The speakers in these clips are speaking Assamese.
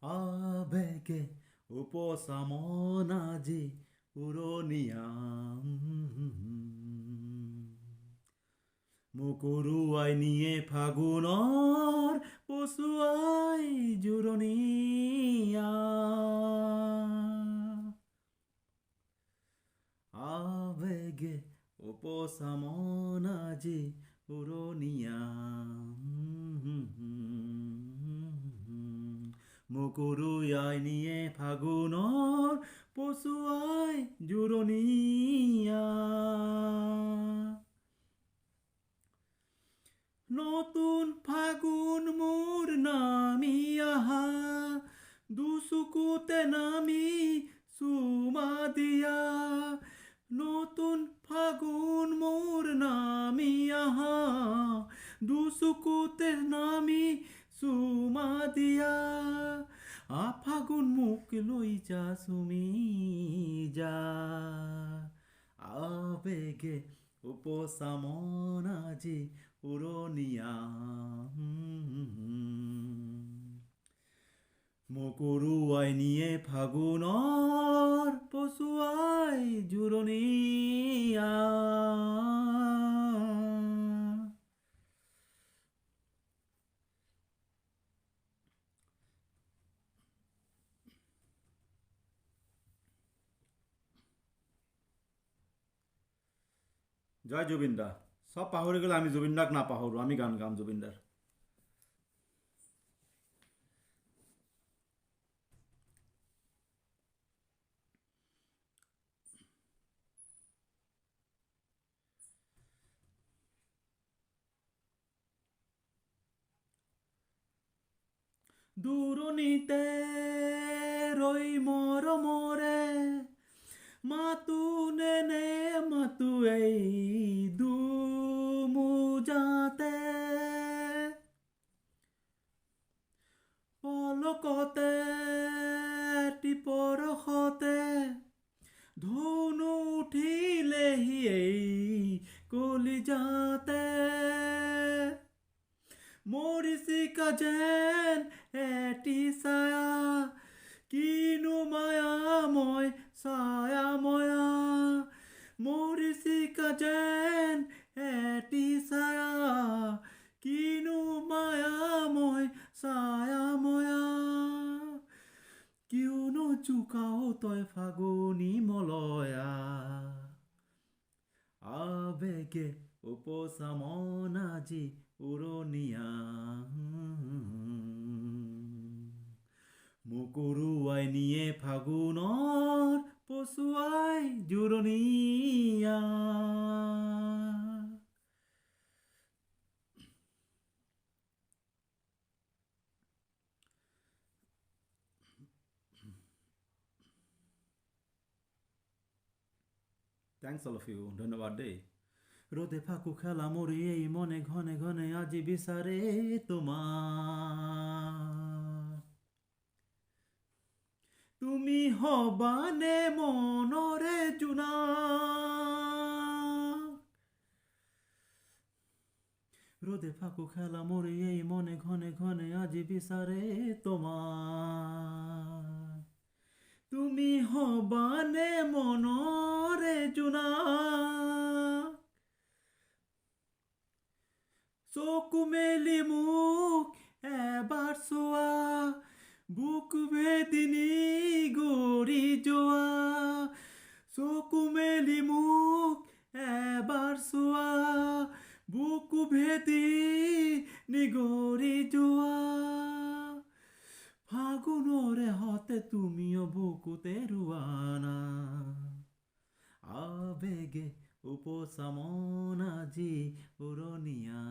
আবেগে উপশমন আজি উৰণীয়া মুকুৰুৱাই নিয়ে ফাগুনৰ পচুৱাই জোৰণীয়া আবেগে উপশমন আজি উৰণীয়া মুকুৰুৱাই নিয়ে ফাগুনৰ পচুৱাই জোৰণীয়া নতুন ফাগুন মোৰ নামি আহা দুচকুতে নামি চুমা দিয়া নতুন ফাগুন মোৰ নামি আহা দুচকুতে নামি চুমা দিয়া ফাগুন মোক লৈ যা চুমি যা আবেগে উপশমন আজি উৰণীয়া মুকুৰুৱাই নিয়ে ফাগুনৰ পচুৱাই জোৰণীয়া জয় জুবিন দা সব পাহৰি গ'লে আমি জুবিন দাক নাপাহৰোঁ আমি গান গাম জুবিন দাৰ দূৰণিতে ৰৈ মৰমৰে মাতো নেনে মাতো এই দুমুজাতে পলকতে টিপৰসতে ধুনু উঠিলেহি এই কলিজাতে মৰিচিকা যেন এটি ছায়া কিনো মায়াময় ছায়াময়া মৰিচিকা যেন এটি ছায়া কিনো মায়াময় ছায়াময়া কিয়নো জোকাও তই ফাগুনী মলয়া আবেগে উপশমন আজি উৰণীয়া মুকুৰুৱাই নিয়ে ফাগুনৰ পচুৱাই জোৰণীয়া থ্যাংকস অল অফ ইউ ধন্যবাদ দেই রোদে ফাঁকু খেলা মরি এই মনে ঘনে ঘনে আজি বিচারে তোমার তুমি হবানে মনরে জুনা রোদে ফাঁকু খেলা মরি এই মনে ঘনে ঘনে আজি বিচারে তোমার তুমি হবানে মনরে জুনা চকু মেলি মোক এবাৰ চোৱা বুক ভেদিনী গৰি যোৱা চকু মেলি মোক এবাৰ চোৱা বুক ভেদি নিগৰি যোৱা ফাগুনৰে হতে তুমিও বুকুতে ৰুৱানা আবেগে উপশমন আজি উৰণীয়া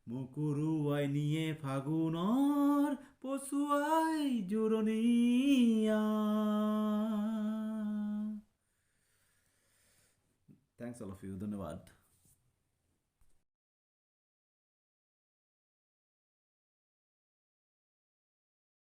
মুকুৰুৱাই নিয়ে ফাগুনৰ পচুৱাই জোৰণীয়া থ্যাংকস অল অফ ইউ ধন্যবাদ